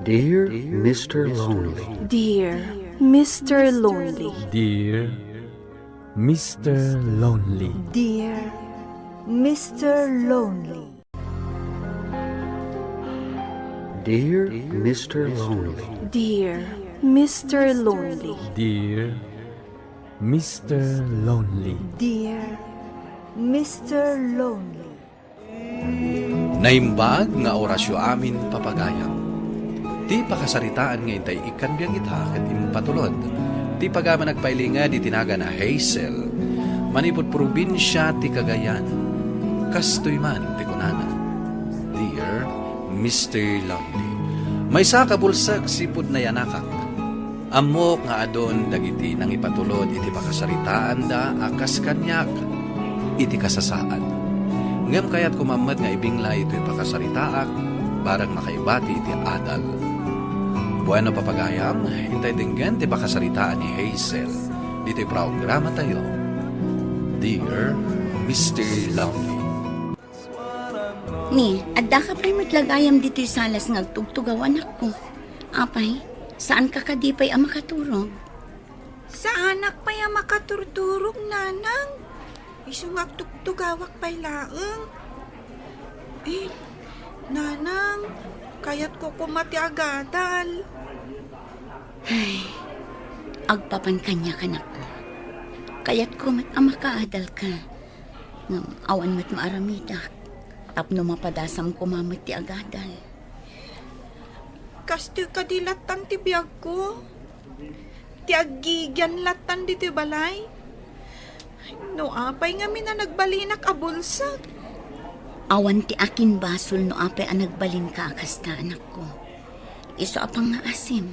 Dear Mr. Lonely. Dear Mr. Lonely. Dear Mr. Lonely. Dear Mr. Lonely. Dear Mr. Lonely. Dear Mr. Lonely. Dear Mr. Lonely. Dear Mr. Lonely. Naimbag nga orasyo amin papagayam. Ti pakasaritaan nga itay ikanbiyang ita ket impatulod. Ti pagama nagpailinga di tinaga na Hazel. Manipot probinsya ti Cagayan. Kastoy man ti kunana. Dear Mr. Lonely. May sa kabulsak sipud na yanakak. Amok nga adon dagiti nang ipatulod iti pakasaritaan da akas kanyak iti kasasaan. Ngem kayat kumamad nga ibingla ito'y pakasaritaak, barang makaibati iti adal. Bueno papagayam, hintay dinggan ti pakasaritaan ni Hazel. Dito'y programa tayo. Dear Mr. Lonely. Ni, adda ka pa'y matlagayam dito'y salas ngagtugtugaw anak ko. Apay, saan ka kadipay ang makaturog? Sa anak pa yung makaturturog, nanang. Isungag tugtugawak pa'y laeng. Nanang, kayat ko kumati agadal. Ay, agpapan kanya kanak ko. Kaya't ko mat amakaadal ka. Ngam awan mat maaramidak. Tapno mapadasam kumamat ti agadal. Kasto ka dilatan ti biyag ko. Ti agigyan latan di ti balay. No apay nga mina nagbalinak abulsak. Awan ti akin basol no apay ang nagbalin ka akasta anak ko. Iso apang nga asim.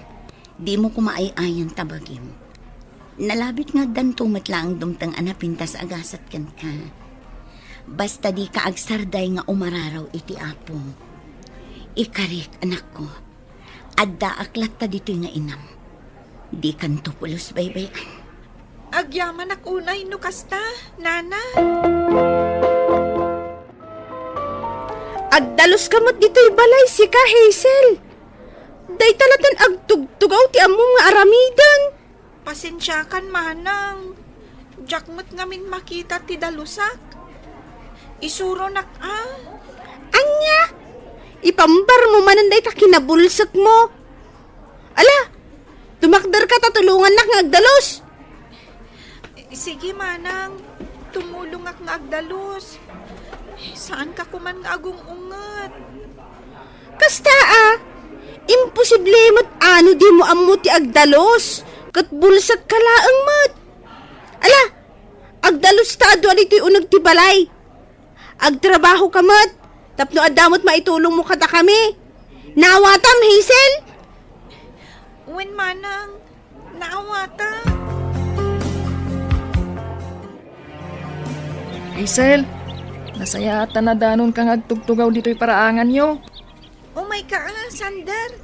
Di mo kumaay-ayan tabagim. Nalabit nga danto matlaang dumtang anapintas agasat kan ka. Basta di ka agsarday nga umararaw iti apo. Ikarik anak ko. Adda aklat ta dito nga inam. Di kanto pulos baybayan. Agyaman ak unay no kasta, nana. Agdalos kamot dito'y balay si ka, Hazel. Day talatan agtugtugaw ti among nga aramidan. Pasensya kan manang. Jakmot ngamin makita ti dalusak. Isuro nak Anya, ipambar mo mananday ta kinabulsak mo. Ala, tumakder ka tatulungan nak nga agdalos. Sige manang, tumulong ak nga agdalos. Saan ka kuman nga agong ungat? Kasta imposible mo't ano di mo ammo ti agdalos. Kat bulsak ka laang mat. Ala, agdalos ta adu alito'y unag ti balay. Agtrabaho ka mat. Tapno adamot maitulong mo kata kami. Naawatam, Hazel? Wen manang, naawata. Hazel, nasaya at tanadanon kang agtugtugaw dito'y paraangan nyo. Oh my God, Sander.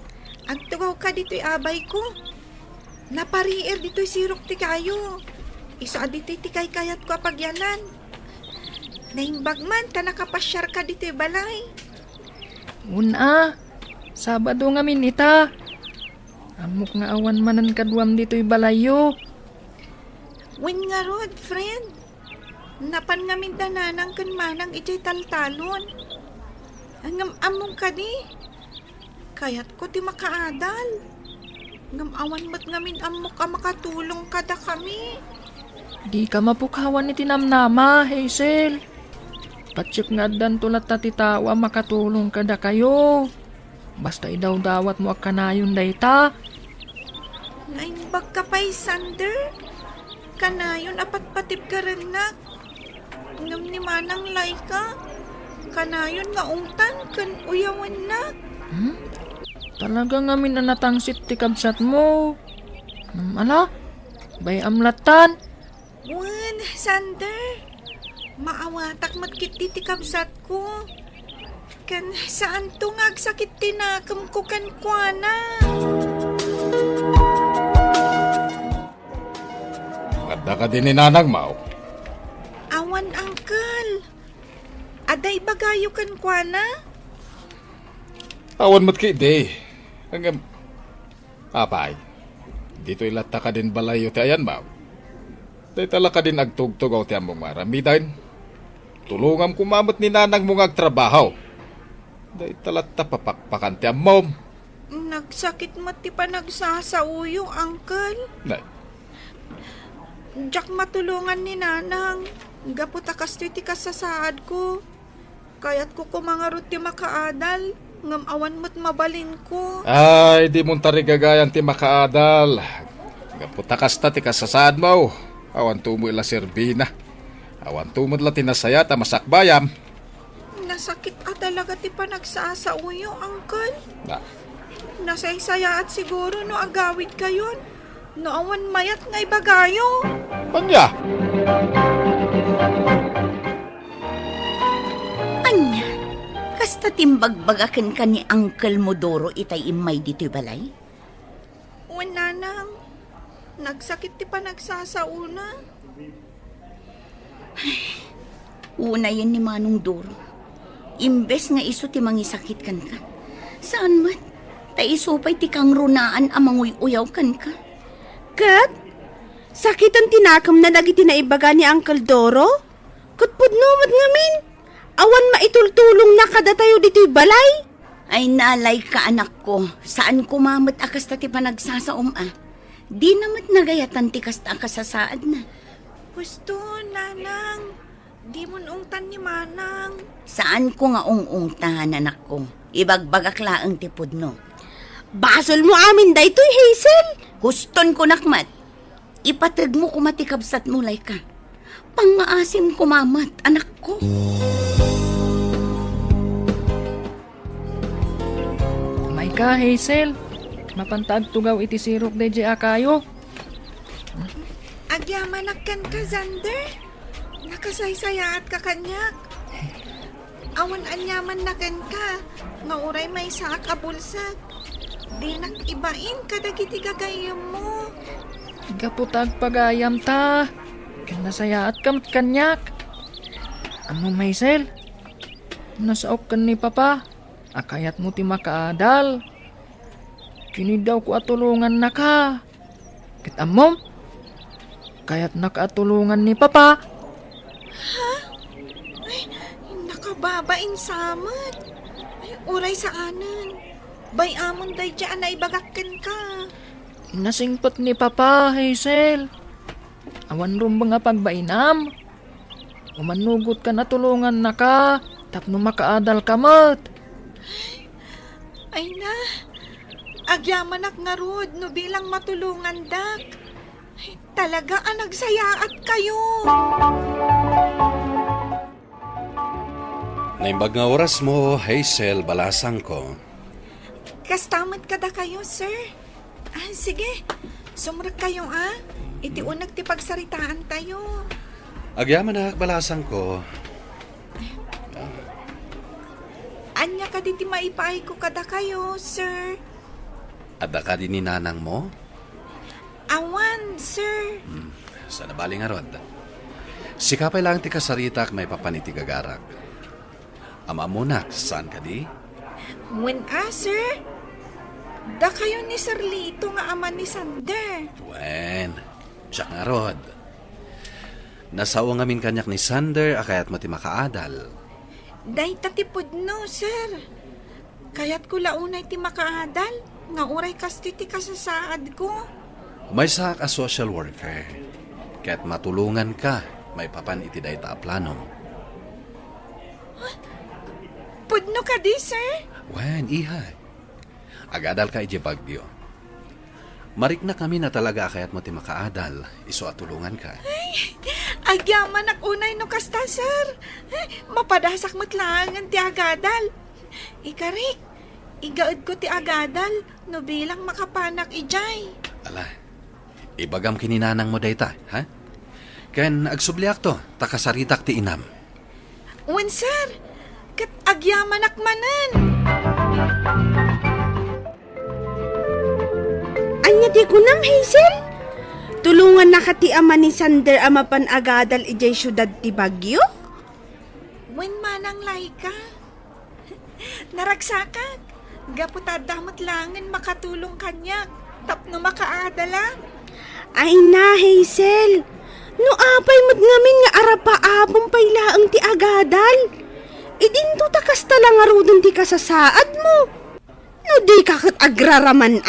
Agtugaw ka dito'y abay ko. Napariir dito'y sirok ti kayo. Isa dito'y tikay kayat ko apagyanan. Naimbag man, ta nakapasyar ka dito'y balay. Una, Sabado nga minita. Amok nga awan manan kaduam dito'y balayo. Wen nga rod, friend. Napan nga mindananang kan manang ijay taltalon. Angam among ka di. Kayat ko ti makaadal. Ngam awan mat ngamin amok ka makatulong kada kami. Di ka mapukawan ni tinamnama, Hazel. Patsik nga dan tulat tatitawa makatulong kada kayo. Basta idaw dawat mo akanayon dayta. Naimbag ka pa'y, Sander. Kanayon apat patip ka rin na. Ngam ni manang laika. Kanayon nga ungtan kan uyawan na. Talaga nga minanatangsit ti kabsat mo. Ala, bay amlatan. Wan, Sander. Maawatak matkiti ti kabsat ko. Kan saan to nga agsakit tinakam ko kan kuana. Kada ka din ni nanang Mau. Awan, Uncle. Aday bagayo kan kuana? Awan mo't kay day. Hanggang, apay, dito ilata ka din balayo ti ayan, ma'am. Day tala ka din agtugtog o ti among maramidain. Tulungan kumamot ni nanang mong agtrabaho. Day talat tapapakpakan ti amom. Nagsakit mati pa nagsasauyo, Uncle. Nay, Jack matulungan ni Nanang. Gaputakas ti kasasaad ko. Kaya't ko kumangarot ti makaadal. Ngamawan mo't mabalin ko. ay, di mong tarigagayan ti makaadal. Gaputakas ta ti kasasaad mo. Awan tumo ila serbina. Awan tumo la tinasaya ta masakbayam. Nasakit talaga ti pa nagsasauyo, Uncle. Na, Nasaysaya at siguro no agawid kayon. No awan mayat ngay bagayo. panya. Anya, kasta timbagbagakan ka ni Uncle Modoro itay imay dito'y balay? Wala nang. Nagsakit ti pa nagsasauna. Una yan ni Manong Doro. Imbes nga iso ti mangisakit kan ka. Saan mat? Ta isupay ti kang runaan amanguy uyaw kan ka. Kat, sakit ang tinakam na dagiti na ibaga ni Uncle Doro? Kutpudnumat ngamin. Awan maitultulong na kada tayo dito'y balay. Ay nalay ka anak ko. Saan kumamat akas ta ti panagsasaom ah? Di namat nagayatan ti kasta akasasaad na. Gusto, Nanang. Di mo ungtan ni Manang. Saan ko nga ungungtahan anak ko? Ibagbagak laang tipod no. Basol mo amin daytoy, Hazel. Huston ko nakmat. Ipatag mo kumatikabsat mulay ka. Pangaasim kumamat, anak ko. May ka, Hazel. Mapantag tugaw iti sirok deje akayo. Agyamanak ka, Zander. Nakasaysaya at kakanyak. Awan anyaman na ka. Nga uray may saak abulsak. Di nakibain kadagiti gagayam mo. Gaputag pagayam ta. Kanasaya at kanyak. Amo, Hazel? Nasaok kan ni Papa. Akayat mo ti makaadal. Kini daw ko atulungan na ka. Kit amom? Kaya't nakaatulungan ni Papa. Nakababain samad. Ay, uray sa anan. Bay amon day dyan na ibagakin ka. Nasingpot ni Papa, Hazel. Awan rumba nga pagbainam. Umanugot ka na tulungan na ka. Tapno makaadal ka mat. Ay na. Agyamanak nga rod no bilang matulungan dak. Ay, talaga nagsayaat kayo. Naimbag nga oras mo, Hazel, balasang ko. Kastamat kada kayo, sir. Sige. Sumrek kayo, Iti unag ti pagsaritaan tayo. Agyaman na balasang ko. Anya ka diti maipaay ko kada kayo, sir. Ada ka din ni nanang mo? Awan, sir. Sa nabaling arod. Sikapay lang ti kasaritak may papaniti gagarak. Ama mo nak, saan ka di? When sir? Da kayo ni Sir Lito nga ama ni Sander. Wen, siya nga rod. Nasawa ngamin kanyak ni Sander, akayat mo ti makaadal. Day tatipod no, sir. Kayat ko launay ti makaadal. Nga uray kasti ti kasasaad ko. May sak a social worker. Kaya't matulungan ka, may papan iti day ta plano. Pudno ka di, sir? Wen, iha. Agadal ka iti Bagyo. Marik na kami na talaga akayat mo ti makaadal. Iso at tulungan ka. Agyaman ak unay no kasta, sir. Mapadasak matlangan ti agadal. Ikarik, igaad ko ti agadal no bilang makapanak ijay. Ala, ibagam kininanang mo dayta, ha? Ken agsubliak to, takasaritak ti inam. Wen, sir, kat agyaman ak manan. Anya di ko nam, Hazel? Tulungan na ka ti ama ni Sander ama pan-agadal ijay syudad ti Bagyo? Wen manang laika. Naragsakat. Gaputa damat langan makatulong kanya. Tapno makaadala. Ay na, Hazel. No apay mo't ngamin nga arapa apong pailaang ti agadal. Idinto takas talang arudon ti kasasaad mo. No di kakot agraraman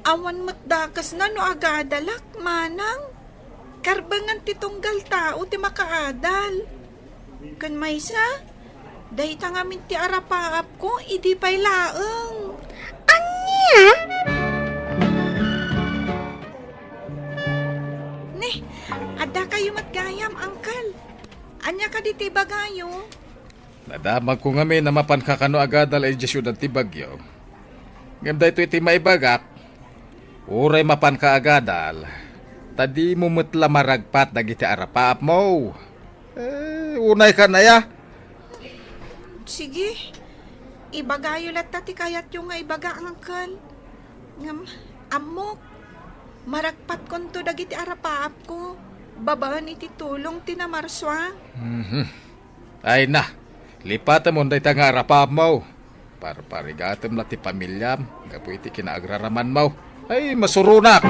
Awan matdakas na no agadalak, manang. Karbangan ti tunggal tao ti makaadal. Kan maysa, dahi tangamin ti arapaap ko, idi pa'y laeng. Anya? Ne, ada kayo matgayam, angkal. Anya ka di ti bagayo? Nadamag ko nga may namapan kakano agadal ay Jesyudad ti Bagyo. Ngam da ito iti maibagak. Uray mapan ka agadal. Tadi mo mutla maragpat dagiti arapaap mo. Unay ka na ya. Sige, ibagayo latta ti kayat yung nga ibaga, angkal. Ngam, amok. Maragpat kon to dagiti arapaap ko. Babaan iti tulong ti namarswa. Ay na, lipatan mo day nga arapaap mo. Para parigatem la ti pamilyam. Gapo iti kinaagraraman mo. Ay, masurunak!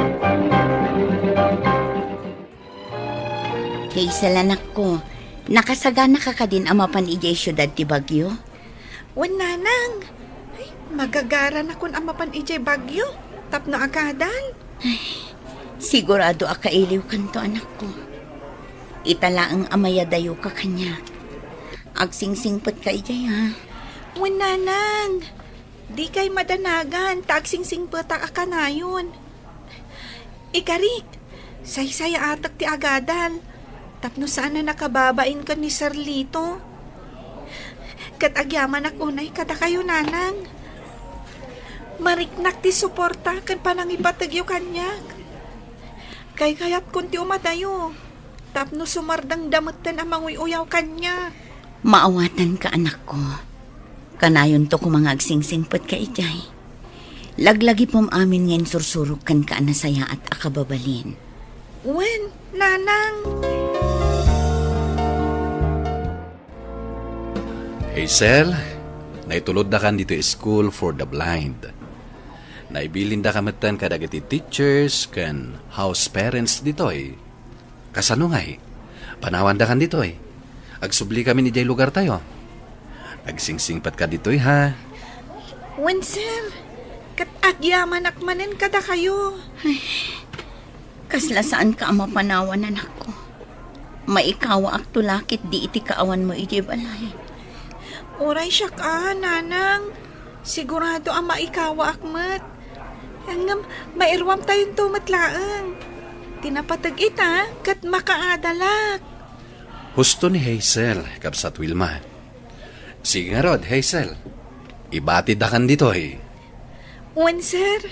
Hazel, anak ko, nakasagana ka din amapan ijay syudad ti Bagyo? Wan nanang, ay, magagara na kun amapan ijay Bagyo. Tapno agadal. Sigurado akailiw kanto, anak ko. Itala ang amayadayo ka kanya. Agsingsingpot ka ijay, ha? Wan nanang, di kay madanagan, tagsingsing pata akanayon. Ikarik, say-saya atak ti agadal. Tapno sana nakababain ka ni Sarlito. Kat agyaman ak unay kada kayo nanang. Mariknak ti suporta kan panang ipatagyo kanyak. Kay kayat kunti umatayo. Tapno sumardang damutan ang manguyaw kanya. Maawatan ka, anak ko. Kanayon to kung mga agsingsingpot ka ijay. Laglagi pom amin ngayon sursurok kan ka anasaya at akababalin. Wen, nanang. Hazel, naitulod na kan dito school for the blind. Naibilin da kamatan kadagiti teachers kan house parents ditoy. Kasano ngay? Panawan da kan ditoy. Agsubli kami ni jay lugar tayo. Agsingsingpat ka ditoy ha. Wen, sir. Kat agyaman akmanen kada kayo. Ay, kasla saan ka ang mapanawan, anak ko. Maikawa ak tulakit di iti kaawan mo iti balay. Oray siya ka, nanang. Sigurado ang maikawa akmat. Hanggang mairwam tayong tumatlaang. Tinapatag ita, kat makaadalak. Husto ni Hazel, kapsat Wilma. Sige nga rod, Hazel. Ibatid da kan ditoy. Wen, sir.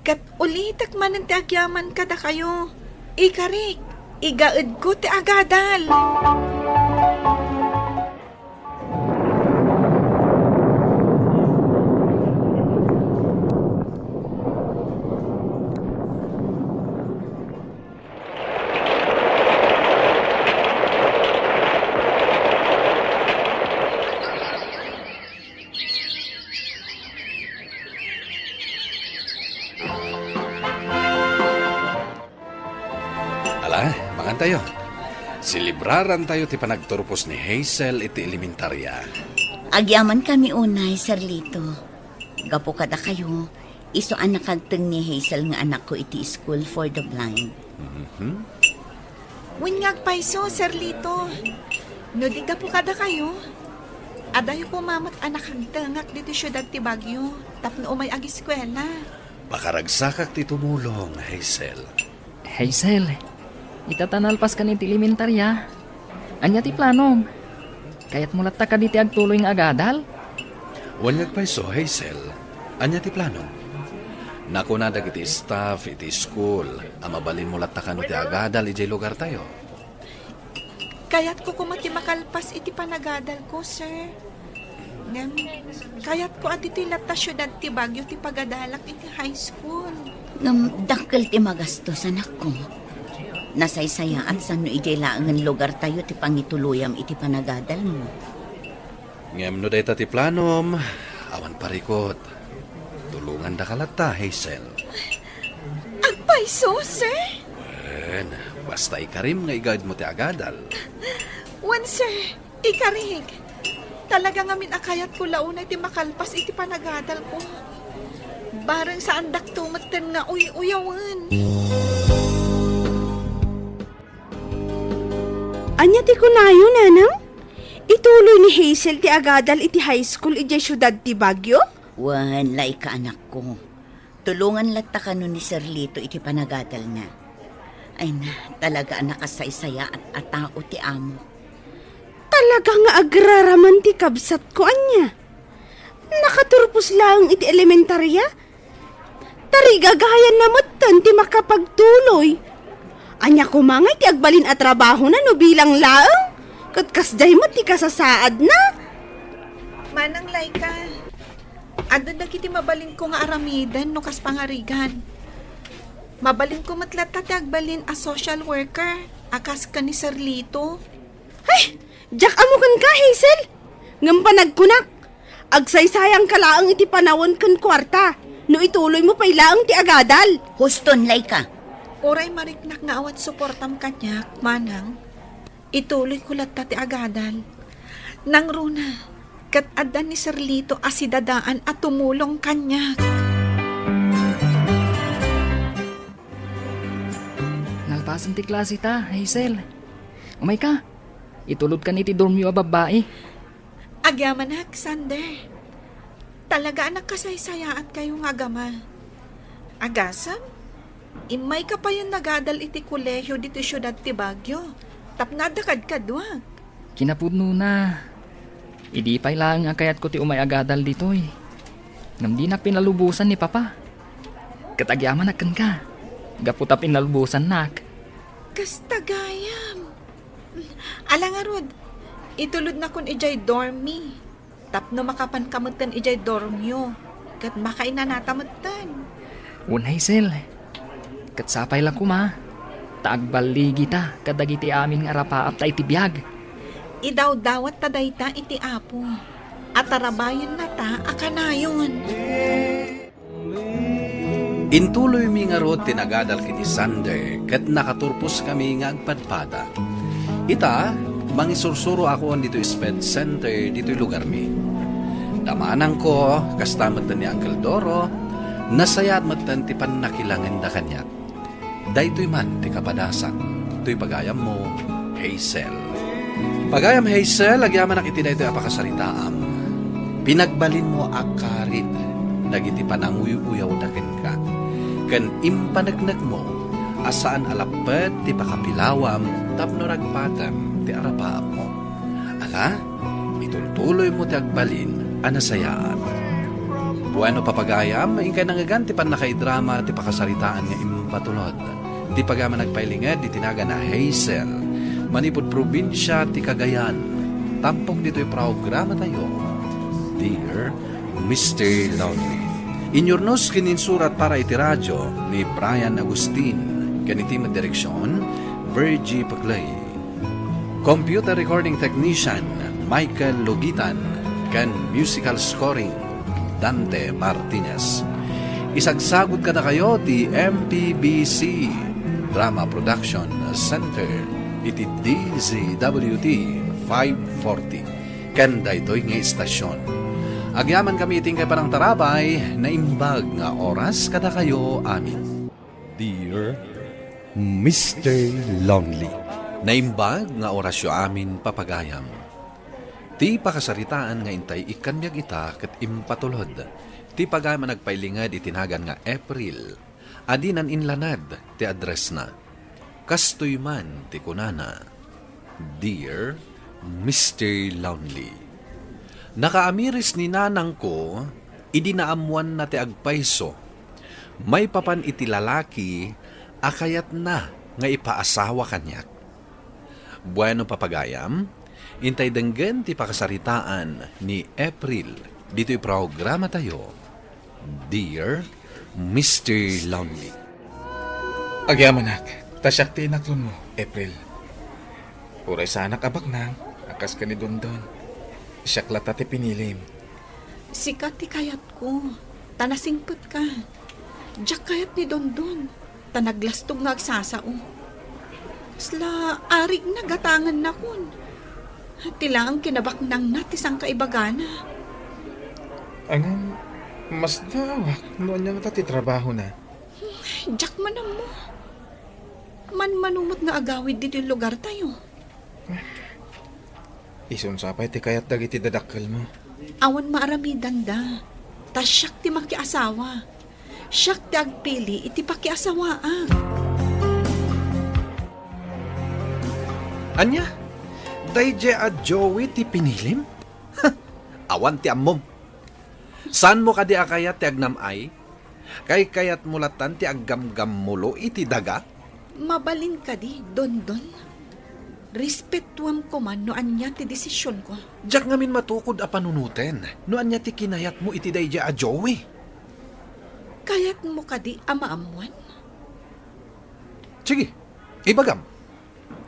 Kat ulitak man ang tiagyaman kada kayo. Ikarik, igaad ko ti agadal. Makan tayo. Silibraran tayo ti panagturpos ni Hazel iti elementarya. Agyaman kami unay, Sarlito. Gapo kada kayo, iso ang nakagteng ni Hazel nga anak ko iti school for the blind. Winyag paiso, Sarlito. No di po kada kayo. Adayo po mamat anak hagtangak dito syudad ti Bagyo. Tapno umay ag eskwela. Pakaragsakak ti tumulong, Hazel. Hazel, itatanalpas ka ni ti elementarya. Anya ti planom? Kaya't mulat ta ka di ti agtuloy nga agadal? Wanyag pa iso, Hazel. Anya ti plano? Naku na dagiti staff iti school. Amabalin mulat ta kano ti agadal ijay lugar tayo. Kaya't ko kumati makalpas iti panagadal ko, sir. Ngam, kaya't ko at iti lata syudad ti Bagyo ti pagadalak iti high school. Ngam dakkel ti magastos, anak ko. Nasaysaya at saan no ijay laangan lugar tayo ti pangituluyam iti panagadal mo. Ngem no dayta ti planom, awan parikot. Tulungan da kalata, Hazel. Agpay sir. Wen, basta ikarim nga igad mo ti agadal. Wan sir, ikarig. Talaga ngamin akayat ko launay ti makalpas iti panagadal ko. Barang sa andak tumatan nga uyawan. Anya ti kunayo, nanang? Ituloy ni Hazel ti agadal iti high school iti syudad ti Baguio? Wan, laika anak ko. Tulungan latta ka nun ni Sir Lito iti panagadal na. Ay na, talaga nakasaysaya at atao ti amo. Talaga nga agraraman ti kabsat ko, anya. Nakaturpos lang iti elementarya. Tarigagayan na matan ti makapagtuloy. Anya kumangay ti agbalin at trabaho na no bilang laang. Katkasday mo ti kasasaad na. Manang Laika, ado na kiti mabalin ko nga aramidan no kas pangarigan. Mabalin ko matlata ti agbalin a social worker, akas ka ni Sir Lito. Ay, jak amukan ka, Hazel. Ngam panagkunak. Agsaysayang kalaang iti panawon kan kwarta. No ituloy mo pay laang ti agadal. Huston, Laika. Oray mariknak nga awat suportam kanyak, manang. Ituloy ko latta ti agadal. Nang runa, kat adan ni Sir Lito asidadaan at tumulong kanyak. Nalpasan ti klase ta, Hazel. Umay ka. Itulod ka ni ti dormyo a babae. Agyaman hak, Sander. Talaga anak kasaysayaat kayo nga agama. Agasam? Imay ka pa yung nagadal iti kolehiyo dito syudad ti Baguio. Tapnada kadkadwag. Kinapudno na. Idi pay lang ang kayat ko ti umay agadal dito eh. Ngam di na pinalubusan ni Papa. Katagyaman akan ka. Gaputa pinalubusan nak. Kastagayam. Alangarod, itulod na kun ijay dormi. Tapno makapan kamutan ijay dormyo. Kat makain na natamutan. Unay Hazel. Katsapay lang kuma. Taagbaligi ta kadagiti amin nga rapaap ta iti biyag. Idaw-dawat taday ta iti apo. At tarabayan na ta akanayon. Intuloy mi nga rod tinagadal kiti Sunday kat nakaturpos kami nga agpadpada. Ita, mangisursuro ako dito sped center dito'y lugar mi. Damanang ko, kastamat na ni Uncle Doro, nasayat matan ti panakilangan da kanyak. Daytoy man ti kapadasan, to'y pagayam mo, Hazel. Pagayam Hazel, agyaman ak iti daytoy apakasaritaam. Pinagbalin mo akarit, dagiti pananguyaw daken ka. Kan impanagnag mo, asaan alapet ti pakapilawam, tapno ragpatam ti arapaam mo. Ala, itultuloy mo ti agbalin, anasayaan. Bueno papagayam, ingkay nangagan ti panakaidrama ti pakasaritaan nga impatulod. Ti pagama nagpailingad, di tinaga na Hazel. Manipod probinsya ti Cagayan. Tampok dito'y programa tayo. Dear Mr. Lonely. Inyornos kininsurat para iti radyo ni Brian Agustin. Ganiti direksyon, Virgie Paglay. Computer recording technician, Michael Logitan. Kan musical scoring, Dante Martinez. Isagsagod ka na kayo ti MPBC Drama Production Center iti DZWT 540 kanda ito'y nga istasyon. Agyaman kami iting kay parang tarabay na imbag nga oras kada kayo amin. Dear Mr. Lonely. Na imbag nga orasyo amin papagayam. Ti pakasaritaan nga intay ikanyag ita kat impatulod. Ti pagama nagpailingad itinagan nga April. Adinan inlanad ti address na. Kastoy man ti kunana. Dear Mr. Lonely. Nakaamiris ni nanang ko, idinaamuan na ti agpayso. May papan iti lalaki, akayat na nga ipaasawa kanyak. Bueno papagayam, intay denggen ti pakasaritaan ni April. Dito'y programa tayo. Dear Mr. Lonely. Agyamanak, tasyak ti inaklon mo, April. Uray sa anak abak nang, akas ka ni Dondon. Siyak lata ti pinilim. Sikat ti kayat ko. Tanasingpet ka. Diyak kayat ni Dondon. Tanaglastog nga agsasao. Kasla arig na gatangan na kun. Tila ang kinabak nang natisang kaibagana. Angan, mas dawak. Noon niya nga trabaho na. Diyak man mo. Man-manumot nga agawid dito yung lugar tayo. Ison sapay ti kayat dagiti dadakkel mo. Awan maaramidan da. Ta siyak ti makiasawa. Siyak ti agpili iti pakiasawaan. Anya? Dayje a Joey ti pinilim? Awan ti ammom. San mo kadi akayat ti agnamay? Kay kayat mulatan ti aggamgam mulo iti daga? Mabalin ka di, Dondon. Respetuam ko man no anya ti desisyon ko. Diyak ngamin matukod a panunuten. No anya ti kinayat mo iti dayje a Joey? Kayat mo ka di amaamuan? Sige, ibagam.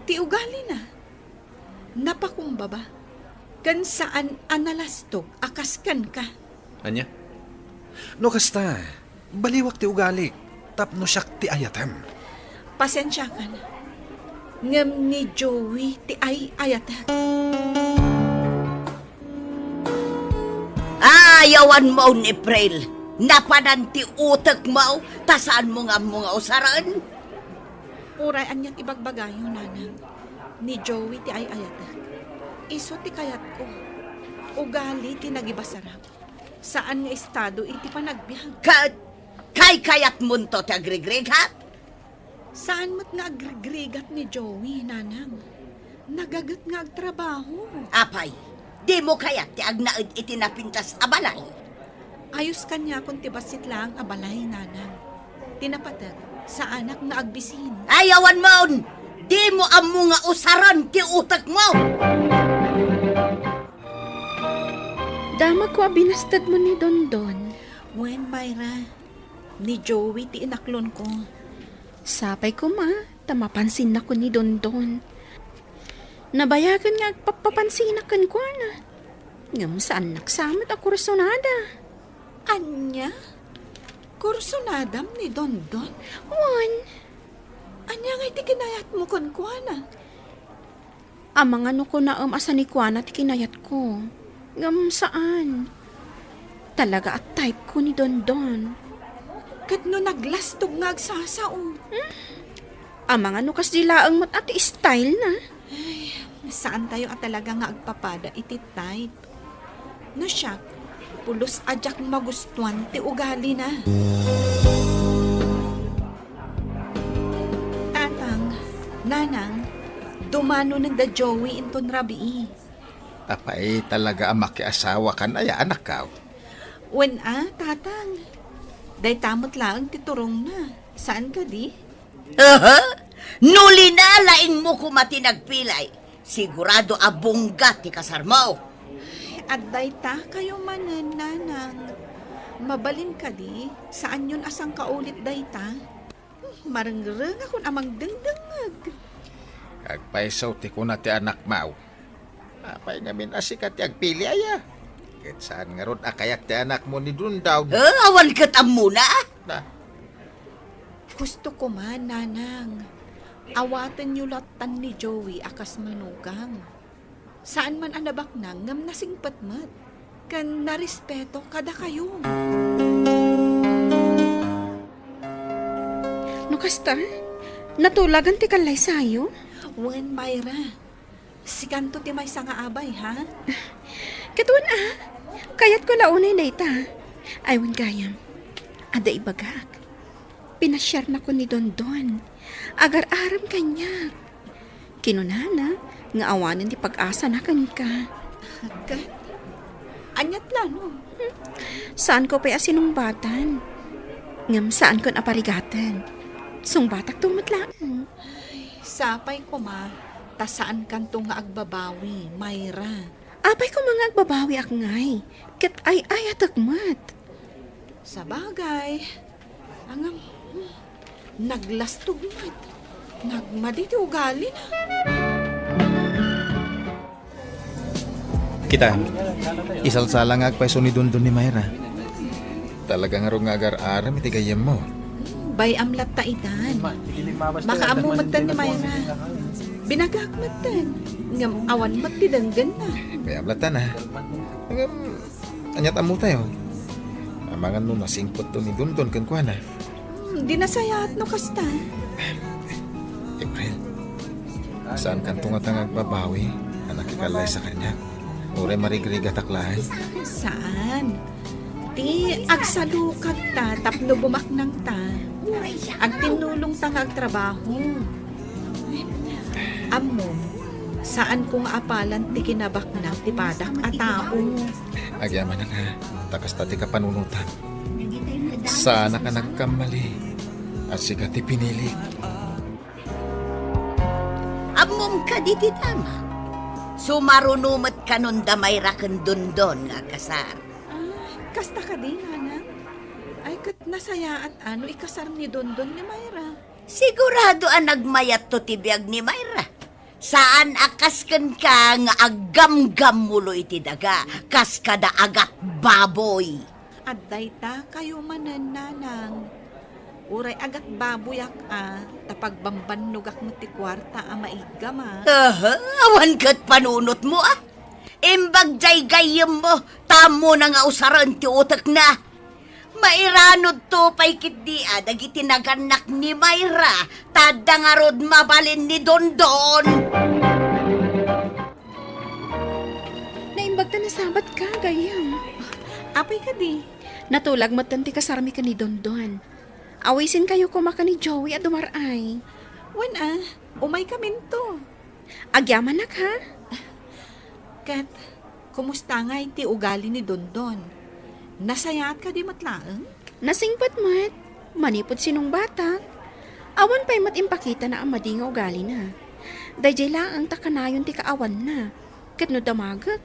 Ti ugali na. Napakumbaba. Kan saan analastog akaskan ka. Anya? No kasta, baliwak ti ugali. Tapno siyak ti ayatem. Pasensya ka na. Ngam ni Joey ti ay ayatag. Ayawan mo ni April. Napanan ti utak mo. Tasaan mo nga mga usaran. Uray anyat ibagbagayo nanang. Ni Joey ti ay ayatag. Iso ti kayat ko. Ugali ti nagibasarap. Saan nga estado iti panagbiag. Kay kayat mo to ti agrigrigat? Saan mo't nga agrigrigat ni Joey, nanang? Nagagat nga agtrabaho. Apay, di mo kayat ti agnaid iti napintas abalay. Ayos kanya kung tibasit lang abalay, nanang. Tinapatag sa anak na agbisin. Ayawan mo! Di mo amo nga usaran ti utak mo! Dama ko binastad mo ni Dondon. Wen, Myra, ni Joey ti inaklon ko. Sapay ko ma, tamapansin na ko ni Dondon. Nabayagan nga agpapapansin na kan ko na. Ngam saan naksamot ako resonada. Anya? Kursonadam ni Dondon? Wan. Anya nga iti kinayat mo kon kuana? Amang ano ko na asa ni Kuana ti kinayat ko. Ngam saan? Talaga at type ko ni Dondon. Kat no naglastog nga agsasao. Amang ano kas dilaang mat ati style na. Ay, saan tayo at talaga nga agpapada iti type? No siya, pulos adyak magustuhan ti ugali na. Tatang, nanang, dumano ng da Joey inton rabii. Apay talaga ang makiasawa ka na ya anak ka. Wen tatang. Day tamot lang titurong na. Saan ka di? Nuli na laing mo kumati nagpilay. Sigurado abungga ti kasarmaw. At day ta kayo manan, nanang. Mabalin ka di? Saan yun asang kaulit day ta? Marangrang akong amang dengdengag. Agpaisaw ti ko na ti anak mau. Apay ngamin asikat ti agpili aya. Ket saan nga ron akayat ti anak mo ni Dundaw. Awan kat amuna. Gusto ko man, nanang. Awatan niyo latan ni Joey akas manugang. Saan man anabak nang ngam nasingpatmat. Kan narespeto kada kayo. No kasta, natulagan ti kalay sayo? Wen, Myra. Si kanto ti may nga abay, ha? Katuan kayat ko launay na ita. Aywan gayam, ada ibagak. Pinasyar na ko ni Dondon. Agar-aram kanya. Kinunana, nga awanin ti pag-asa na kan ka. Agad? Anyat lano? Saan ko pa asinumbatan? Ngam saan ko naparigatan? Sung batak tumatlaan. Sapay ko ma, tasaan kanto nga agbabawi, Myra. Apay ko mga agbabawi ak ngay. Kat ay atakmat. Sa bagay, angam, naglastog mat. Nagmaditi ugali na. Kita, isalsala nga agpay sunidundun ni Mayra. Talagang nga nga agar-aram itigayam mo. Bay amlat ta itan. Makaamumatan ni Mayra. Binagakmatan. Ngam awan mat ti danggan na. Kaya ablatan ha. Anyat amo tayo. Amangan no nasingkot to ni Dundon kan kuana. Di nasayat no kasta. April, saan kan tunga tangag babawi na nakikalay sa kanya? Ure marigriga taklahan. Saan? Ti agsalukag ta tapno bumaknang ta. Ag tinulong ta nga agtrabaho. Amo, saan kung apalan ti kinabak na ti padak a tao? Agyaman na nga, takas tati ka panunutan. Sana ka nagkamali at siga ti pinili. Amom ka di ti tama. Sumarunumat ka nun damay raken Dundon nga kasar. Kasta ka din, anak. Ay, kat nasaya at ano, ikasar ni Dondon ni Mayra. Sigurado ang nagmayat to tibiyag ni Mayra. Saan akasken ka nga agam-gam mulo iti daga, kas kada agat baboy. At dayta kayo manan nanang. Uray agat baboyak tapagbambanugak mo ti kwarta maigama. Awan kat panunot mo Imbag jay gayem mo, tamo na nga usaran ti utak na. Mairanod to pay kiti dagiti naganak ni Mayra, tada nga rod mabalin ni Dondon. Naimbag ta na sabat ka, gayam. Apay ka di. Natulag matanti ka sarami ka ni Dondon. Awisin kayo kumaka ni Joey at dumaray. Wan umay kamin to. Agyaman na ka? Kat, kumusta nga iti ugali ni Dondon? Nasayat ka di matlaang? Nasingpat mat. Manipod sinong bata. Awan pa'y mat impakita na ang madi nga ugali na. Dayjay lang ang takanayon ti kaawan na. Kat no damagak,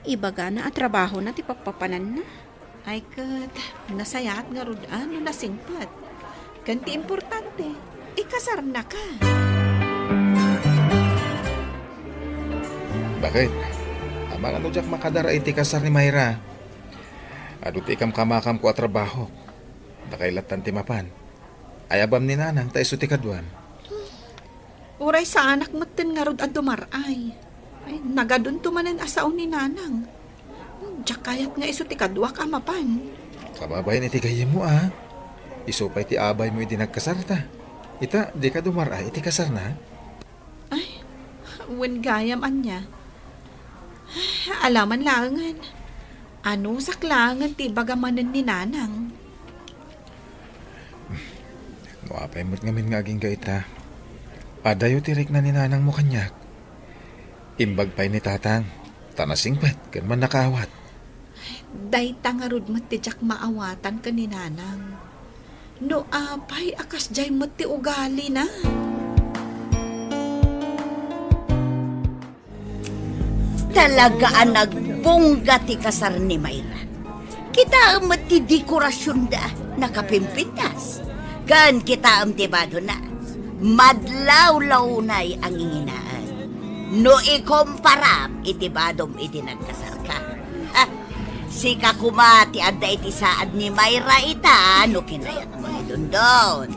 ibaga na at trabaho na ti papapanan na. Ay kat, nasayat nga rod no nasingpat. Kanti importante, ikasar na ka. Bakit? Amang ano jak makadara iti kasar ni Mayra. Adut ikam kamakam ko at trabaho. Dakailatan ti mapan. Ayabam ni nanang ta iso ti kadwan. Uray sa anak maten nga rod at dumaray. Ay, nagadun tumanan asaon ni nanang. Diyak kayat nga iso ti kadwak amapan. Kababay ni ti gayem mo Iso pa'y ti abay mo iti nagkasar ta. Ita, di ka dumaray iti kasar na. Ay, wen gayam anya. Alaman langan. Ano saklangan ti bagamanan ni nanang? Nuapay mo't ngamin nga aging gaita. Adayo tirik na ni nanang mo kanyak. Imbag pa'y ni tatang. Tanasingpat, kan man nakawat. Day tangarod mo ti jak maawatan ka ni nanang. No apay akas jay mo ti ugali na. Talaga ang nagbongga ti kasar ni Mayra. Kita ang ti dekorasyon da, nakapimpintas. Kan kita ang tibado na, madlaw-lawnay ang inginaan. No ikomparam, itibadom iti nagkasar ka. Sika kumati adda iti saad ni Mayra ita, no kinayat mo ni Dondon.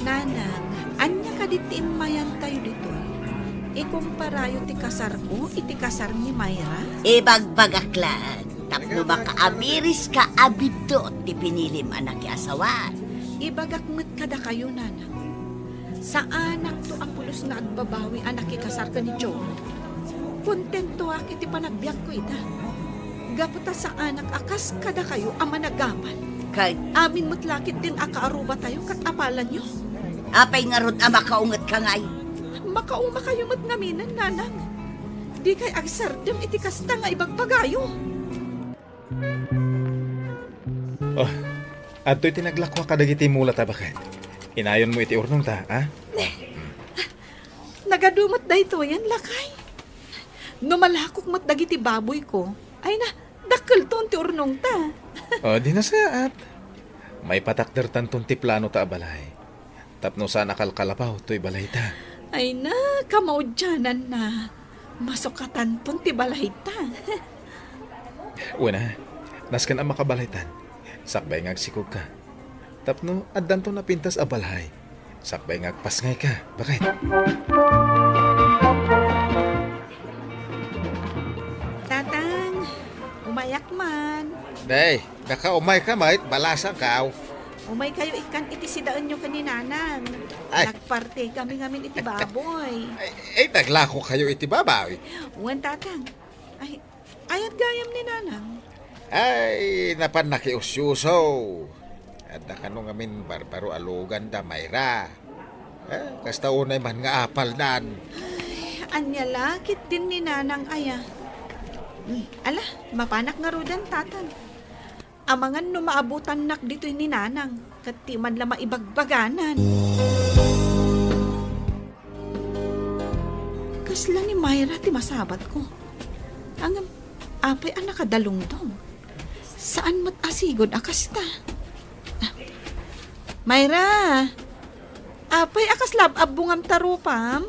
Nanang, anya ka diti mayan tayo dito. Ikumparayo ti kasar ko, iti kasar ni Mayra. Ibagbagaklaan, tapno makaabiris ka abidot ti pinilim anak ki asawa. Ibagakmet kada kayo, nanang. Sa anak to apulos nga agbabawi anak ikasar ka ni Joe. Kontento ak iti panagbiag ko ita. Gaputa sa anak akas kada kayo ama nagaman. Kay amin motlakit din akaaruba tayo kat apalan nyo. Apay nga rod ama kaungat ka ngay. Makauma kayo mat ngaminan, nanang. Di kay agsardem iti kasta nga ibagbagayo. Oh, adto'y tinaglakwa kadagiti mula ta bakit? Inayon mo iti urnong ta, Nagadumot da ito yan, lakay. Numalakok mat dagiti baboy ko. Ay na, dakkel ton ti urnong ta. Di na saat. May patakder tanton ti plano ta abalay. Tapno sa nakalkalapaw to'y balay ta. Ay na, kamaudyanan na. Masukatan ton ti balay ta. Una, naskan ang makabalaitan. Sakbay ngagsikog ka. Tapno, addan to napintas a balhay. Sakbay ngagpasngay ka. Bakit? Tatang, umayak man. Day, nakaumay ka mait, balasa ka. Umay kayo ikan iti sidaan nyo kaninanang. Ay. Nagparte kami ngamin iti baboy. Ay, naglako kayo iti babaw. Uwan tatang. Ay, ayat gayam ni nanang. Ay, napan nakiusyuso. At nakano ngamin barbaro alugan da mayra. Kasta unay man nga apal nan. Anya lakit din ni nanang aya. Ala, mapanak nga rudan tatang. Amangan no maabutan nak dito'y ni nanang. Kat man la maibagbaganan. Kasla ni Mayra ti masabat ko. Ang apay ang nakadalungdong. Saan mat asigod akas ta? Mayra! Apay akas labab bungam tarupam?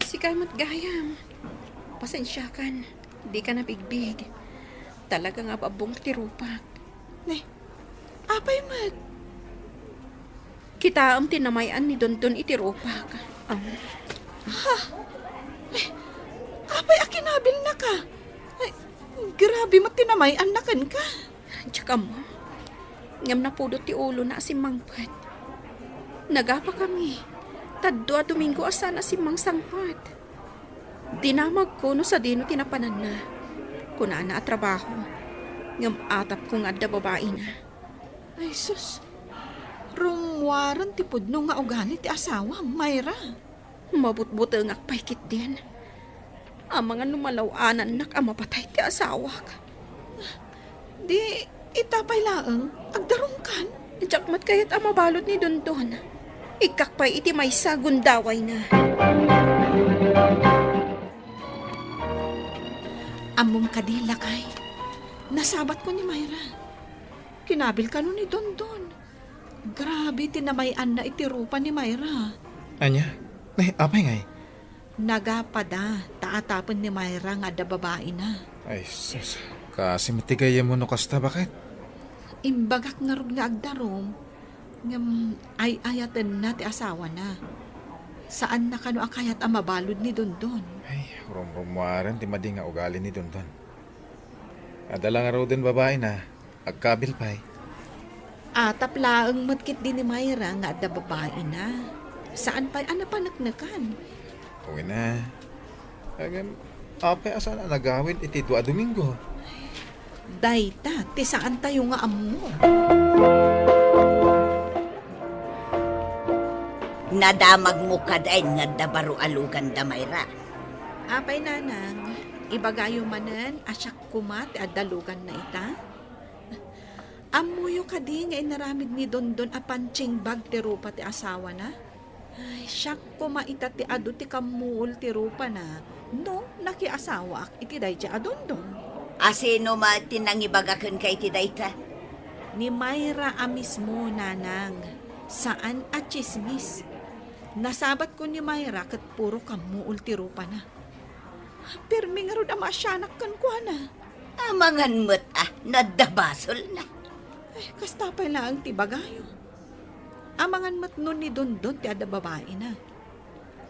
Si Kamot Gayam. Pasensya kan. Di ka nabigbig. Talaga nga babong tirupak. Apay mat? Kita ang tinamayan ni Dondon itirupak. Apay akinabil na ka. Ay, grabe mat tinamayan na kan ka. Tsaka mo, ngam na pudot ti ulo na si Mangpat. Nagapa kami. Tadwa Domingo asa na si Mang Sangpat. Dinamag ko no sa dino tinapanan na. Kuna na at trabaho. Ngam atap kong adda babae na. Ay sus. Rumwaran ti pudno nga ugali ti asawa, Mayra. Mabutbut ang akpaykit din. Ang mga lumalawanan nak ang mapatay ti asawa ka. Di itapay laeng, agdarong kan. Jakmat kayat ang mabalot ni Dondon. Ikakpay iti may sagundaway na. Amom kadila kay. Nasabat ko ni Mayra. Kinabil ka nun ni Dondon. Grabe tinamayan na itirupa ni Mayra. Anya? Apay ngay? Nagapada, taatapan ni Mayra nga da babae na. Ay, sus. Kasi matigay mo no kasta, bakit? Imbagak nga rog nga agdarom. Ngam ay ayatan na ti asawa na. Saan na kano akayat ang mabalod ni Dondon? Ay, rumwaran, di madi nga ugali ni Dondon. Adala nga raw din babae na, agkabil pa'y. Atap laeng matkit din ni Mayra nga da babae na. Saan pa'y anapanaknakan? Uwi na. Agam, apay asa na nagawin iti 2 Domingo. Dayta, ti saan tayo nga amo? Nadamag mo kadain nga dabaro alugan da Mayra. Apay nanang, ibagayo manan asyak kumat at dalugan na ita. Amuyo ka di nga inaramid ni Dondon a panching bag ti rupa ti asawa na. Ay, siyak kumaita ti adu ti kamuol ti rupa na. No, nakiasawa ak iti day ti adondon. Asino ma tinangibagakan kay ti dayta? Ni Mayra a mismo nanang. Saan at chismis? Nasabat ko ni Mayra kat puro kamuol ti rupa na. Pirmi nga rod ama asyanak kan ko na. Amangan mo't nadabasol na. Ay, kastapay lang ti bagayo. Amangan mat nun ni Dondon ti ada babae na.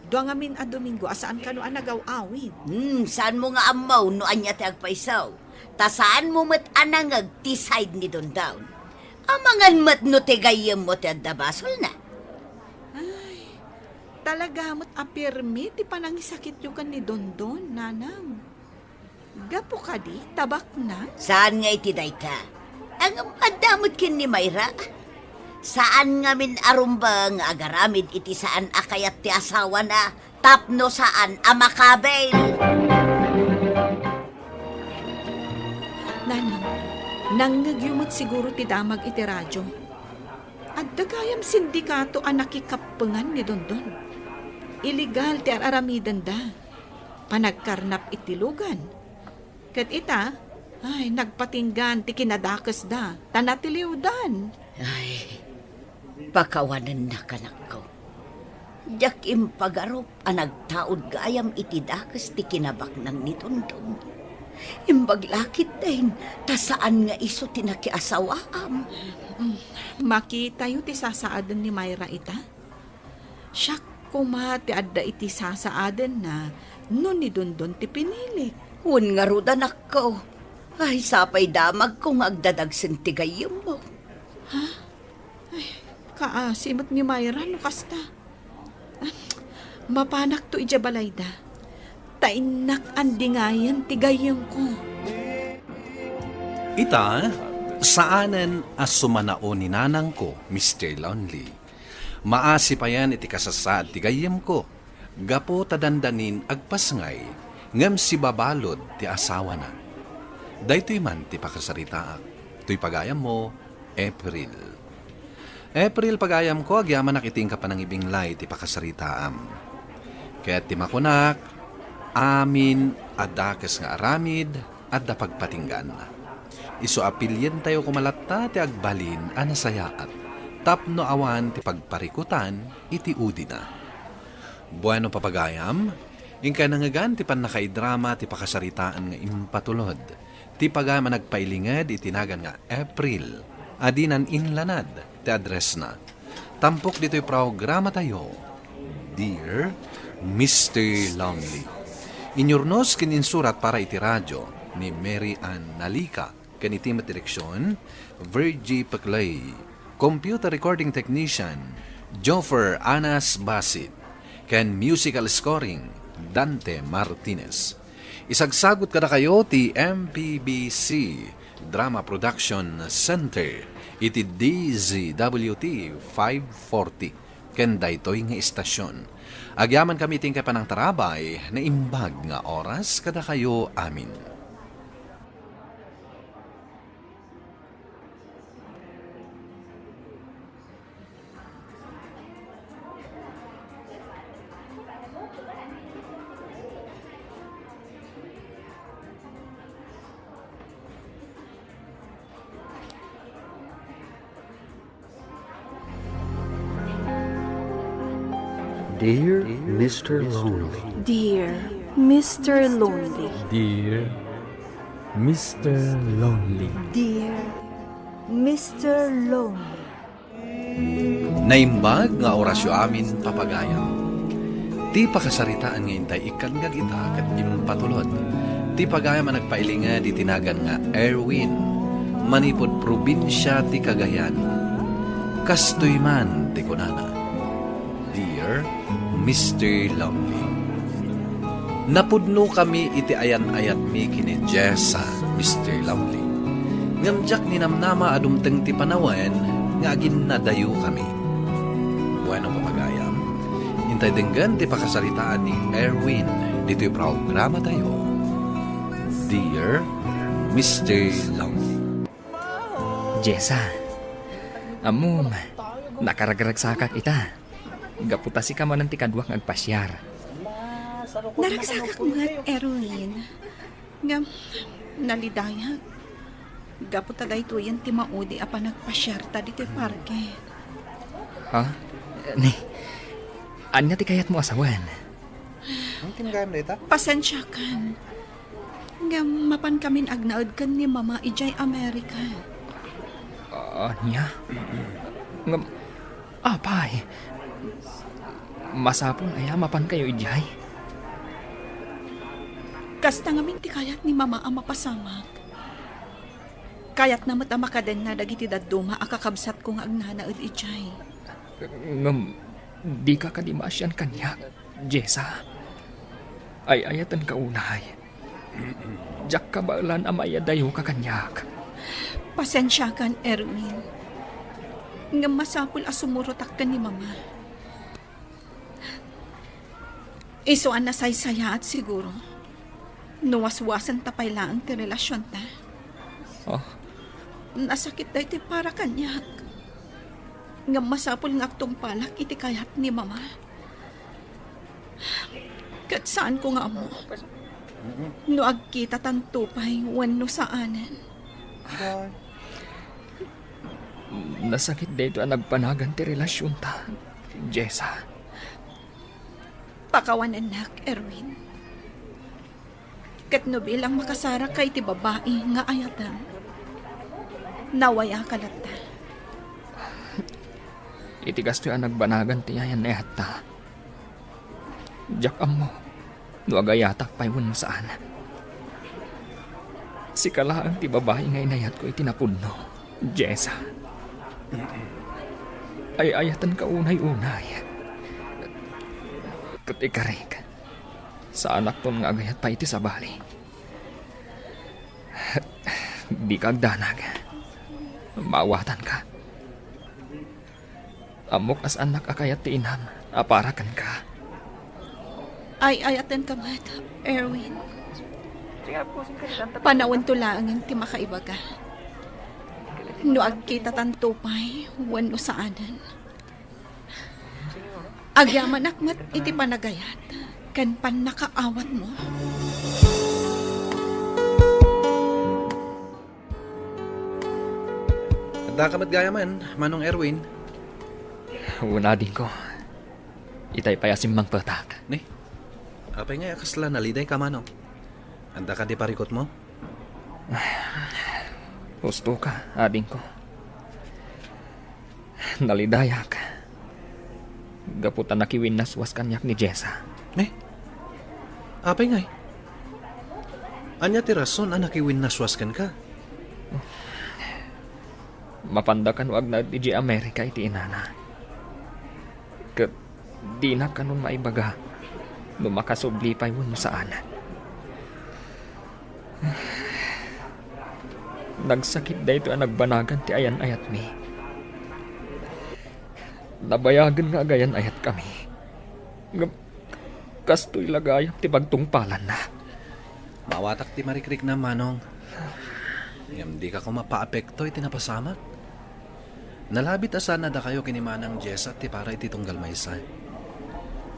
Doa nga min a Domingo asaan ka no anagaw-awid. Saan mo nga amaw no anya ti agpaisaw? Ta saan mo mat anangag ti side ni Dondown? Amangan mat no ti gayem mo ti adabasol na. Ay, talaga mat apirmi ti panangisakit yu kan ni Dondon, nanang. Gapo ka di, tabak na? Saan nga iti dayta? Ang adamot kin ni Mayra? Saan nga min arumbang agaramid iti saan akayat ti asawa na tapno saan amakabel? Nanang, nangagyumat siguro ti damag iti radyo. At dagayam sindikato ang nakikapengan ni Dondon. Illegal ti araramidan da. Panagkarnap iti lugan. Kat ita, ay, nagpatinggan ti kinadakas da. Tanatiliwdan. Ay, pakawanan na kanak ko. Jak impagarop ang nagtaod gayam iti dakas ti kinabak ng nitundong. Imbag lakit din, ta saan nga iso tinakiasawaam. Makita yu ti sasaaden ni Myra ita. Siya kuma ti adda iti sasaaden na no ni Dondon ti pinilik. Hun nga rudan ako. Ay, sapay damag ko nga agdadagsin ti gayem mo. Kaasimot ni Myra no kasta. Mapanak to ija balayda. Tainak andingayan ti gayem ko. Ita, saanen as sumanao ni nanang ko, Mr. Lonely. Maasi pa yan iti kasasad ti gayem ko. Gapo tadandanin agpasngay, ngem si babalod ti asawa na. Daytoy man ti pakasaritaak. To'y pagayam mo, April. April pagayam ko, agyaman nakiting ka pa ng ibinglay ti pakasaritaam. Kaya ti makunak, amin adakas nga aramid at dapagpatinggan. Isu apilyen tayo kumalatta ti agbalin anasayaat. Tapno awan ti pagparikutan iti udi na. Bueno papagayam, ingka nangagan ti panakaidrama ti pakasaritaan nga impatulod. Ti pagayam nagpailingad itinagan nga April. Adinan inlanad ti address na. Tampok dito'y programa tayo. Dear Mr. Lonely. Inyurnos kininsurat para iti radyo ni Mary Ann Nalika, kanitimat direksyon, Virgie Paclay, computer recording technician, Joffer Anas Basit, ken musical scoring, Dante Martinez. Isagsagot kada kayo ti MPBC Drama Production Center, iti DZWT 540, ken daytoy nga istasyon. Agyaman kami tingkay pa ng tarabay na imbag nga oras kada kayo amin. Dear Mr. Lonely. Dear Mr. Lonely. Dear Mr. Lonely. Dear Mr. Lonely. Naimbag nga orasyo amin papagayam. Ti pakasaritaan nga intay ikan nga kita kat impatulod. Ti pagayam ang nagpailinga di tinagan nga Erwin. Manipod probinsya ti Cagayan. Kastoy man ti kunana. Dear Mr. Lonely. Napudno kami iti ayan-ayat mi kini Jessa, Mr. Lonely. Ngamjak ni namnama adumteng ti panawen nga agin nadayo kami. Bueno papagayam, intay denggan ti pakasaritaan ni Erwin dito'y programa tayo. Dear Mr. Lonely. Jessa, amom, nakaragragsakak ita. Gaputasi ka man ng tikadwak agpasyar. Naragsakak nga, Erwin. Nga, nalidayag. Gaputa dayto yan ti maudi apa nagpasyarta dito'y parke. Ha? Ni, anya ti kayat mo asawan? Pasensya kan. Nga, mapan kamin agnaad kan ni Mama ijay Amerika. Anya? Nga, apay? Masapon ay mapan kayo ijay? Kasta ngamin ti kayat ni Mama ang mapasamak. Kayat na matama ka din na dagiti daduma akakabsat ko nga agnanaad ijay. Ngam, di ka kadimasyan kanya, Jessa. Ay ayatan ka unay. Jak ka balan amaya dayo ka kanyak. Pasensya kan, Erwin. Nga masapul asumurotak ka ni Mama. Isuan na saysaya at siguro. Nuwaswasan tapay lang ti relasyon ta. Oh. Nasakit dahi ti para kanyak. Nga masapul ng aktong palak iti kayat ni Mama. Kat saan ko nga mo? No agkita tantupay wano saanan. Nasakit dito ang nagpanagan ti relasyon ta, Jessa. Pakawan anak, Erwin. Kat no bilang makasara kay ti babae nga ayatan. Nawaya kalata. Iti gasto yung nagbanagan ti ayan ehta. Jak mo, no agayatak paywan mo saan. Si kalaan ti babae nga inayat ko itinapudno, Jessa. Ay ayatan ka unay-unay. Kat ikarik, sa anak ton nga agayat pa iti sabali. Di ka agdanag. Maawatan ka. Amok as anak akayat ti inam, aparakan ka. Ay ayatan ka mat, Erwin. Panawin tulangan ti makaibaga. No agkita tantupay, wano saanan. Agyaman akmat iti panagayat, kan pan nakaawat mo. Dakamat gayaman, Manong Erwin. Una din ko. Itay payasim mang patak. Ni, apay nga akasla naliday ka, Manong. Anda ka di parikot mo? Gusto ka, ading ko. Nalidayak. Gaputan na kiwin naswas kanyak ni Jessa. Apay nga. Anya ti rason anak iwin naswaskan ka? Mapandakan wag na di Amerika iti inana. Kat di na kanon maibaga. Lumakasubli pa yun mo saan. Nagsakit da ito ang nagbanagan ti ayan ayat mi. Nabayagan nga agayan ayat kami. Kastoy lagayang ti bagtungpalan na. Mawatak ti marikrik na, Manong. Ngam di ka kumapaapekto iti napasamak. Nalabit asan na da kayo kinimanang Jessa ti para iti tunggal maysa.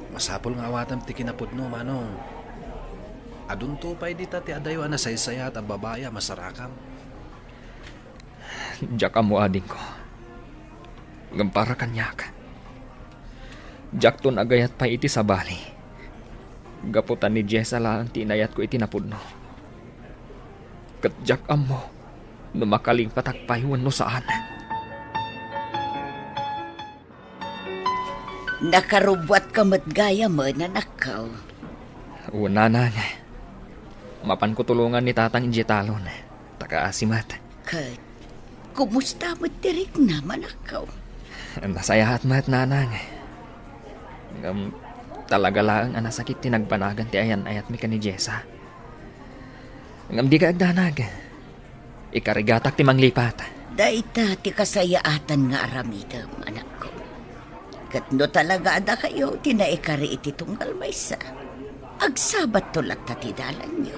Masapol nga awatam ti kinapudno, Manong. Adun tupay dita ti adayo anasaysaya at ang babaya masarakam. Diyak mo ading ko. Gampara kanyak. Diyak ton agayat pa iti sabali. Gaputan ni Jessa lang tinayat ko itinapudno. Kat diyak mo. Numakaling patakpaywan no saan. Nakarubwat ka matgaya mo na nakaw. Una na nga. Mapan ko tulungan ni tatang injetalon. Taka-asimat. Kat, kumusta mo tirik naman akaw? Nasayahat mat nanang. Talaga lang ang nasakit tinagbanagan ti ayan ayat mi ka ni Jessa. Ngam di ka agdanag. Ikarigatak ti manglipat. Daita ti kasayaatan nga aramidam, anak ko. Kat no talaga ada kayo, tinaikari iti tunggal maysa. Agsabat tulat ta ti dalan nyo.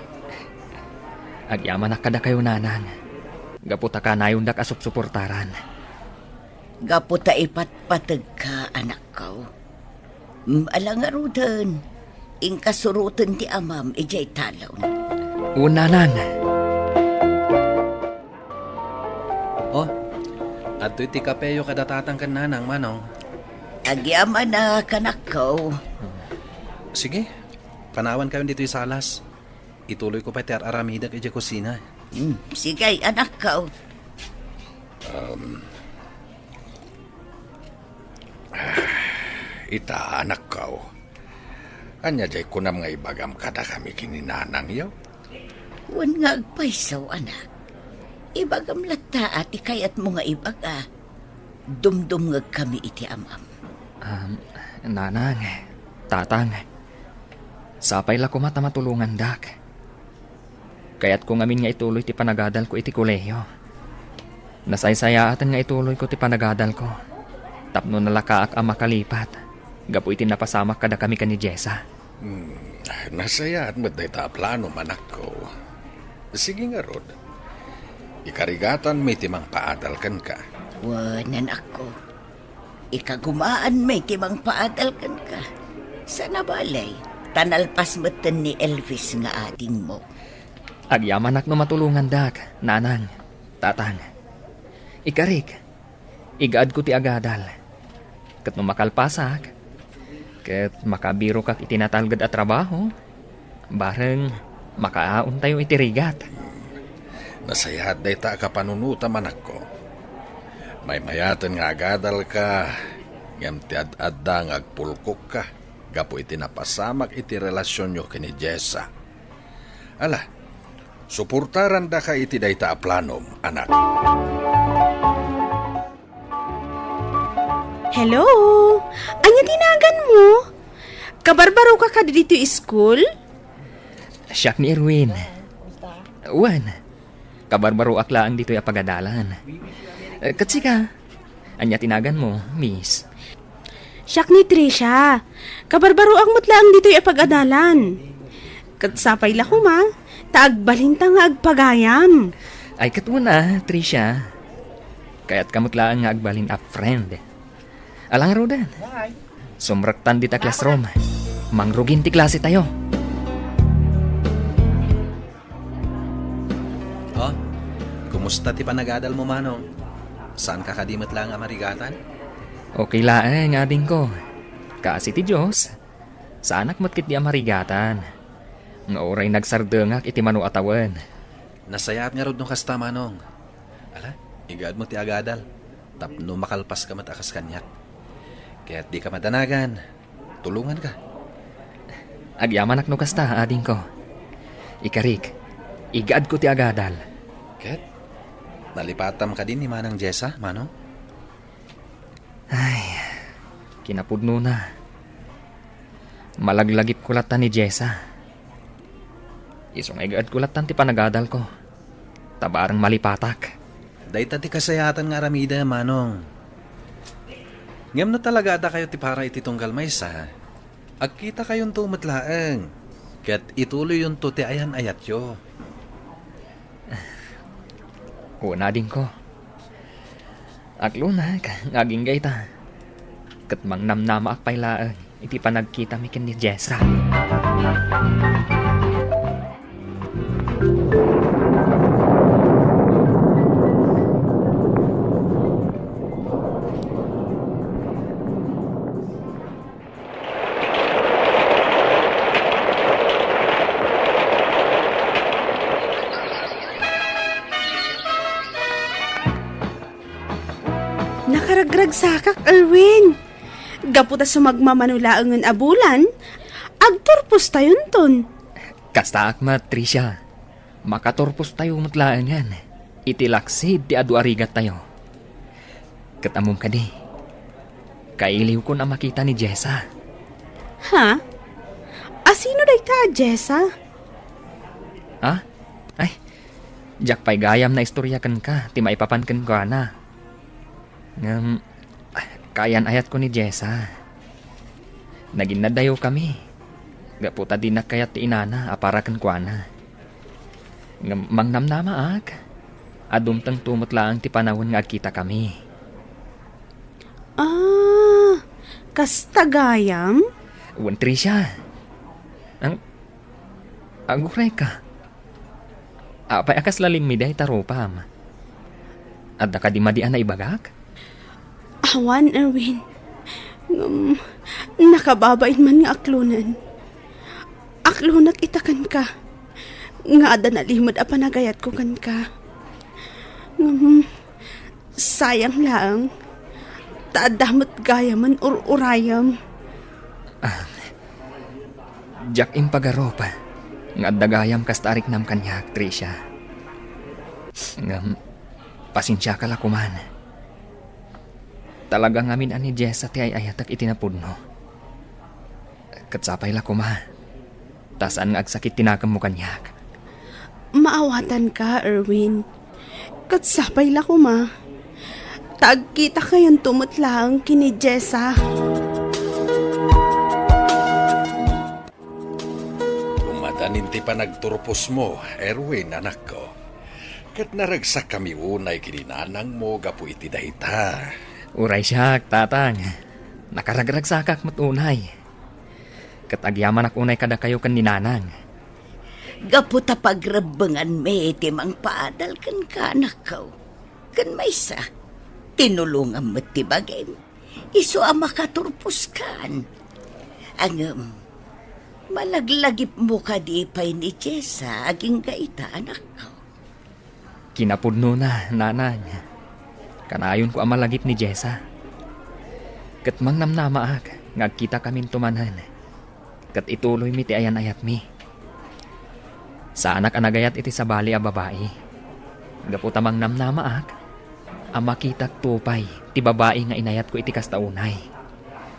Agyaman na kada kayo nanang. Gaputa ka na yung asup-suportaran. Gaputa ipatpatag ka, anak ko. Alangarudan, ingkasurutan ti amam, ijay talaw. Una nang. Oh, at iti kapeyo kadatatang kan nanang, Manong. Agyaman na kanak ko. Sige, panawan kayo dito sa salas. Ituloy ko pa ti aramida kay kusina. Sige, anak ko. Ita anak kau. Anya jay kunam nga ibagam kada kami kininanang yaw. Wan nga agpaisaw, anak. Ibagam lata ati kayat mo nga ibaga. Dumdumngag kami iti amam. Nanang, tatang. Sapay la ko matulungan dak. Kaya't kung amin nga ituloy ti panagadal ko iti kolehiyo. Nasaysayaatan nga ituloy ko ti panagadal ko. Tapno nalakaak ang makalipat. Gapo iti napasamak kada kami ka ni Jessa. Nasayaan mo't day ta plano, manak ko. Sige nga, Rod. Ikarigatan may timang paadalkan ka. Wanan ako. Ikagumaan may timang paadalkan ka. Sa nabalay, tanalpas matan ni Elvis nga ading mo. Agyamanak no matulungan dak, nanang, tatang. Ikarik, igaad ko ti agadal. Kat no makalpasak, kat makabiro kak itinatalgad at trabaho, bareng Makaon tayo itirigat. Nasayahat day ta ka panunuta manak ko. May mayatan nga agadal ka. Ngam ti ad-adda nga agpulkok ka. Gapo iti napasamak iti relasyon nyo kini Jessa. Ala, suportaran da ka iti dayta a planom, anak. Hello? Anya tinagan mo? Kabarbaro ka ka dito school? Siyak ni Erwin. Wan, kabarbaro aklaan dito yung pagadalan. Katsi ka, anya tinagan mo, miss. Siyak ni Trisha. Kabarbaro ang mutlaang dito yung pag-adalan. Katsapay la ko ma, taagbalinta nga agpagayam. Ay katuna, Trisha. Kaya't kamutlaan nga agbalin a friend. Alang rodan. Sumraktan di ta classroom. Mangrugin ti klase tayo. Oh, kumusta ti panagadal mo, Manong? Saan ka kadimot lang amarigatan? Okay laeng ading ko. Kasi ti Diyos, sa anak mo't kit di amarigatan. Nga oray nagsardengak iti manu atawan. Nasayat nga rod nung kasta, Manong. Ala, igad mo ti agadal. Tapno makalpas ka matakas kanyak. Kaya't di ka madanagan. Tulungan ka. Agyaman ak no kasta, ading ko. Ikarik, igad ko ti agadal. Ket, nalipatam ka din ni Manang Jessa, Manong? Ay, kinapudno na. Malaglagip kulatan ni Jessa. Isong igad kulatan ti panagadal ko. Tabarang malipatak. Dayta ti kasayatan nga ramida, Manong. Ngam na talaga ada kayo ti para iti tunggal maysa. Agkita kayong tumatlaang. Ket ituloy yung to ti ayan ayat yo. Una din ko. Aklunag, ngaging gayta. Kat mang namnama akpay laang, iti panagkita mikin ni Jessa. Nakaragrag sakak, Erwin. Gaputa sa magmamanulaangan abulan, agturpos tayon ton. Kasta akma, Trisha. Makaturpos tayo mutlaan yan. Itilaksid di adu arigat tayo. Katamong ka di. Kailiw ko na makita ni Jessa. Ha? Asino day ka, Jessa? Ha? Ay, jak pa'y gayam na istorya kan ka. Ti maipapan kan ka na. Kayan ayat ko ni Jessa. Naginadayo kami. Gaputa din na kayat ti inana aparakan kwa na. Mangnamnama ak. Adumtang tumutlaang ti panahon nga kita kami. Ah, kastagayam? Uwan, Trisha. Ang guray ka. Apay akas laling miday taropam. Adda ka di madian na ibagak? Awan, Erwin. Nakababain man nga aklunan. Aklunak itakan ka. Nga ada na limod a panagayat ko kan ka. Sayang lang. Taadamot gaya man urayam. Jak impagaropa. Nga dagayam kastarik nam kanya, Trisha. Pasensya ka lakuman. Talaga ngamin ani Jessa ti ay ayatak itinapudno. Katsapay la kuma. Tasan nga agsakit tinakam mo kanyak. Maawatan ka, Erwin. Katsapay la kuma. Tagkita kayong tumutlang kini Jessa. Umadanin ti panagturpos mo, Erwin, anak ko. Kat naragsak kami unay kininanang mo gapu iti dayta. Uray siyak, tatang. Nakaragragsakak matunay. Katagyaman ak unay kada kayo kan ninanang. Gaputa pagrabangan me, timang paadal kan kanak ko. Kan maysa, tinulungan mo tibagay. Iso ang makaturpos kan. Malaglagip mo ka di pa'y ni Jessa, aging gaita, anak ko. Kinapudno na, nanay. Kanayon ko ang malagip ni Jessa. Kat mang namnamaak, ngagkita kamin tumanan. Kat ituloy mi ti ayan ayat mi. Sa anak anagayat iti sabali a babae. Gaputamang namnamaak, ang makitak tupay, ti babae nga inayat ko iti kastaunay.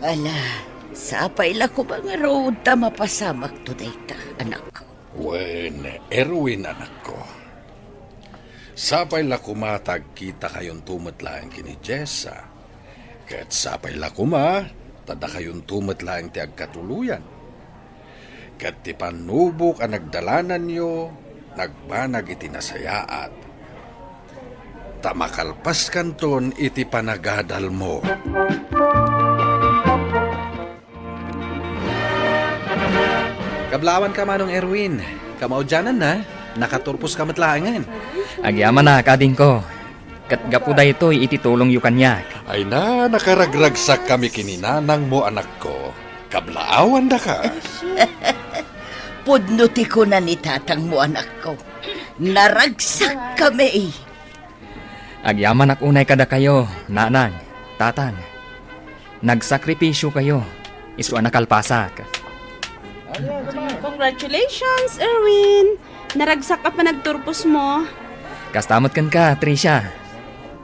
Ala, sapay la ko ba nga road ta mapasamak to dayta, anak ko. Wen, Erwin anak ko. Sapay la kumatag kita kayon tumatlaang kini Jessa. Ket sapay la kuma, tada kayon tumatlaang ti agkatuluyan. Ket ti panubok ang nagdalanan nyo, nagbanag iti nasayaat. Tamakalpas kanton iti panagadal mo. Kablawan ka manong Erwin. Kamaudyanan na. Nakaturpos ka matlaangan. Agyaman na, kading ko. Kat gapuda ito'y ititulong yu kanyak. Ay na, nakaragragsak kami kininanang mo anak ko. Kablaawan da ka. Pudnuti ko na ni tatang mo, anak ko. Naragsak kami. Agyaman ak unay kada kayo, nanang, tatang. Nagsakripisyo kayo. Isu nakalpasak. Congratulations, Erwin! Naragsak ka pa nagturpos mo. Kastamot kan ka, Tricia.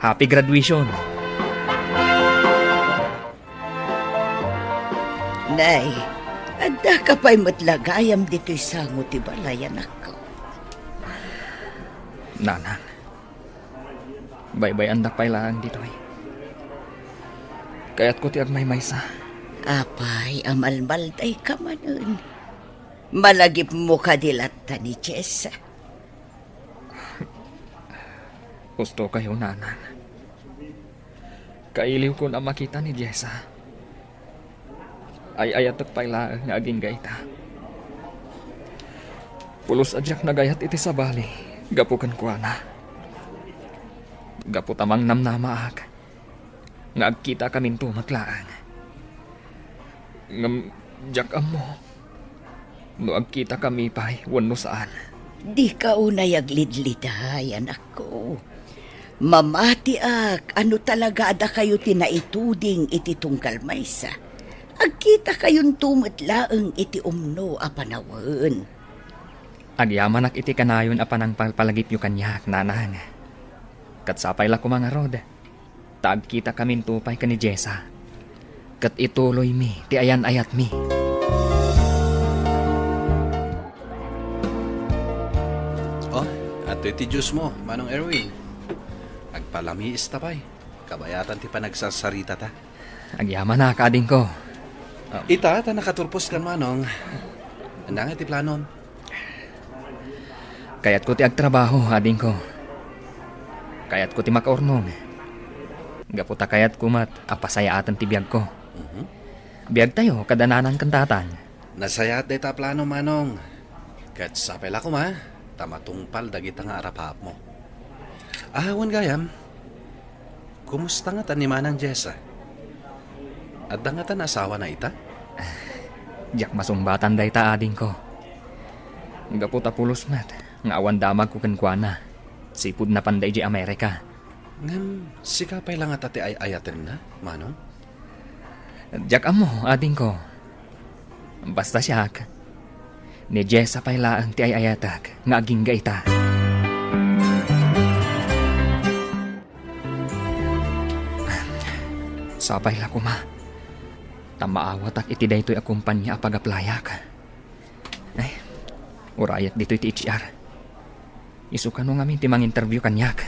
Happy graduation. Nay, ada ka pa'y matlagayam dito'y sango ti balay, anak ko. Nanang. Baybay andak pa'y laang dito eh. Kaya't ko ti agmay-maysa. Apay, amalmal tay ka manon. Malagip mo ka dilata ni Jessa. Gusto kayo, nanang. Kailiw ko na makita ni Jessa. Ay ayatot pa'y laang nga aging gaita. Pulos adyak nagayat iti sabali. Gapukan ko na. Gaputamang namnamaak. Nga agkita kaming tumatlaan. Ngam jakam mo. No agkita kami pa'y wano saan. Di ka unay aglidliday, anak ko. Mamati ano talaga ada kayo tinaituding iti tungkal maysa. Agkita kayon tumatlaang iti umno a panawen. Agyaman ak iti kanayon a panang palagip yu kanyak, nanang. Katsapay la kumangarod. Taagkita kamin tupay ka ni Jessa. Kat ituloy mi, ti ayan ayat mi. Oh, ato iti Diyos mo, manong Erwin. Agpalamiis ta pa'y. Kabayatan ti panagsasarita ta. Agyaman na, kading ko. Ita, ta nakaturpos kan manong. Andang iti planon. Kaya't ko ti agtrabaho, ading ko. Kaya't ko ti makaornong. Gaputa kaya't kumat, apasayaatan ti biyag ko. Biyag tayo, kadananan kantatan. Nasayat day ta plano, manong. Kat sapela ko ma, tamatungpal dagita nga arapap mo. Ahawan gayam, kumusta nga tan ni manang Jessa? At nga tan asawa na ita? Diyak masumbatan day ta ading ko. Gaputa pulos mat, nga awan damag ko kankwana. Sipud na panday di Amerika. Ngam, sikapay lang at ati ay ayaten na, manong? Diyak amo, ading ko. Basta siyak. Ni Jessa pay laang ti ay ayatak, nga aging gaita. Sapay la kuma. Tamaawat ak iti daytoy a kumpanya a pagaplayak. Ay, urayat dito'y ti HR. Isukan mo ngamin ti mang interview kanyak.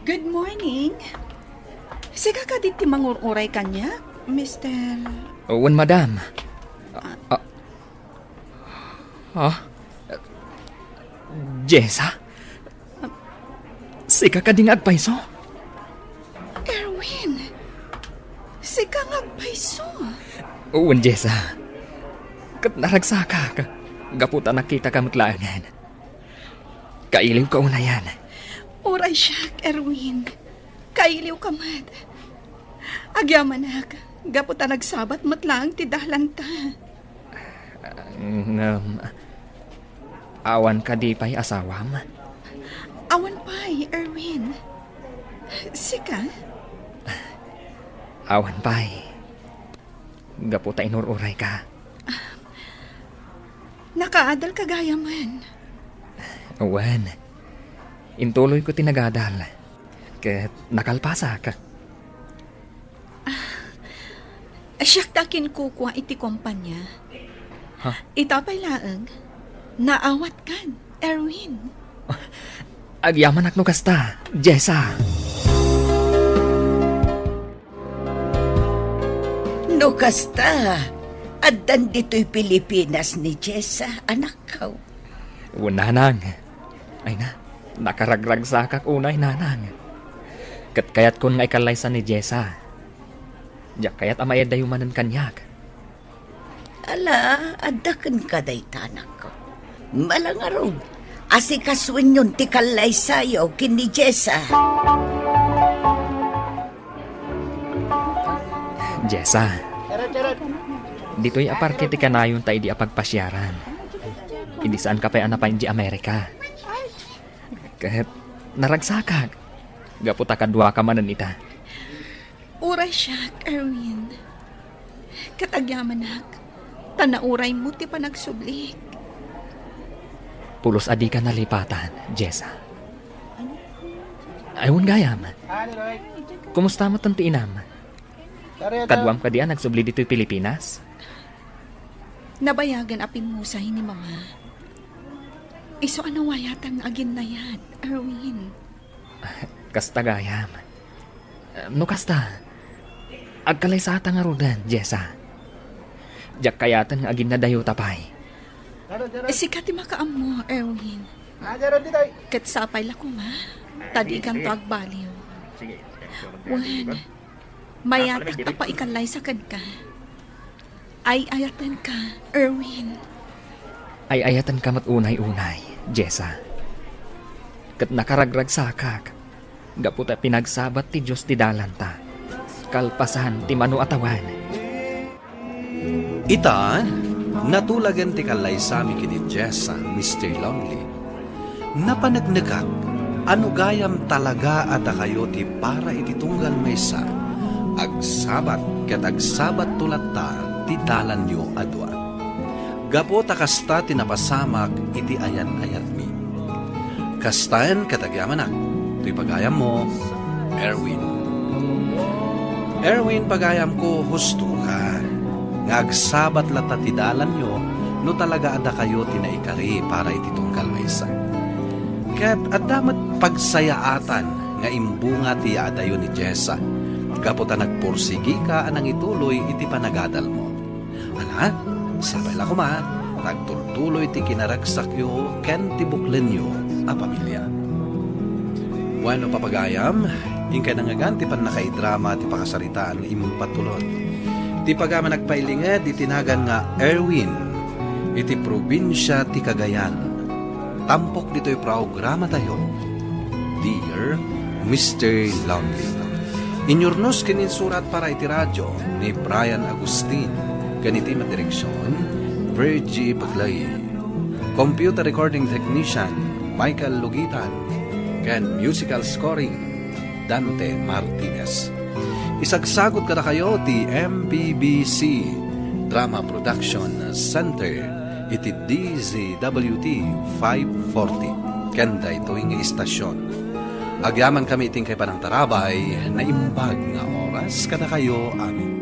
Good morning. Sika ka di ti mangururay kanya, Mr. Owen, madam. Jessa? Sika ka ding agpaiso? Erwin, sika nga paiso. Owen, Jessa. Kat naragsaka ka. Gaputa nakita ka matlaangan. Kailiw ka una yan. Uray siya, Erwin. Kailiw ka mad. Agyaman ak. Gaputa nagsabat matlang ti dahlan ta. Awan ka di pa'y asawam. Awan pa'y, Erwin. Sika? Awan pa'y. Gaputa inururay ka. Nakaadal ka gaya man. Awan. Intuloy ko tinagadal. Ket nakalpasa ka. Siyak takin kukuha iti kumpanya. Ha? Itapay laeng. Naawat kan, Erwin. Agyaman akno kasta, Jessa. No kasta, addan dito'y Pilipinas ni Jessa, anak ko. Nanang. Ay na, nakaragrag sa kak unay, nanang. Kat kayat kon nga ikalaysa ni Jessa. Diyak kayat amayad dayumanan kanyak. Ala, adakan ka dayta, anak ko. Malangarog, asikaswin yun ti kalay sayo kini Jessa. Jessa. Dito'y aparte ti kanayon tayo di apagpasyaran. Hindi saan ka pa'y anapain di Amerika. Kahit naragsakag. Gaputa kadwa ka manan ita. Uray siya, Erwin. Katagyaman nak. Tanauray mo ti panagsublik. Pulos adi ka nalipatan, Jessa. Ayun gayam. Kumusta mo tanti inam? Kadwam ka diyan nagsubli dito'y Pilipinas? Nabayagan apin musay ni Mama. Iso ano wayatang agin na yan, Erwin. Kasta gayam. No kasta. Agkalay sa atang arudan, Jessa. Diyak kayatan nga agin na dayo tapay. Sikat ti makaam mo, Erwin. Kat sapay la ko ma. Tadi ikan to agbaliw. Wan. Mayatak ta pa ikalay sa ka. Ay ayatan ka, Erwin. Ay ayatan ka matunay-unay, Jessa. Kat nakaragrag sakak. Gaputa pinagsabat ti Diyos ti dalanta. Kalpasan ti manu atawan. Ita, natulagan ti kalay sami kini Jessa, Mr. Lonely. Napanagnagak, ano gayam talaga ata kayo ti para iti tunggal maysa. Agsabat ket agsabat tulatta ti dalan yo adwa. Gapota kasta ti napasamak iti ayan-ayat mi. Kastan katagyamanak, ti pagayam mo, Erwin. Erwin, pagayam ko, husto ka. Ngagsabat lata ti dalan nyo, no talaga ada kayo tinaikari para iti tungkal maysa. Kat adamat pagsayaatan nga imbunga ti adayo ni Jessa. Kaputa nagpursigi ka anang ituloy iti panagadal mo. Ana, sabay la kumat, nagtultuloy ti kinaragsakyo ken ti buklenyo a pamilya. Wano papagayam, ingkay nangagan ti pan nakaidrama ti pakasaritaan impatulod. Ti pagama nagpailinged itinagan nga Erwin iti probinsya ti Cagayan. Tampok dito'y programa tayo. Dear Mr. Lonely. Inyurnos kinin surat para iti radyo ni Brian Agustin. Ganiti madireksyon, Virgie Paglay. Computer recording technician, Michael Lugitan. Ken musical scoring, Dante Martinez. Isagsagot ka na kayo ti MPBC Drama Production Center iti DZWT 540 kenda ito nga istasyon. Agyaman kami iting kay Panang Tarabay na imbag nga oras kada kayo amin.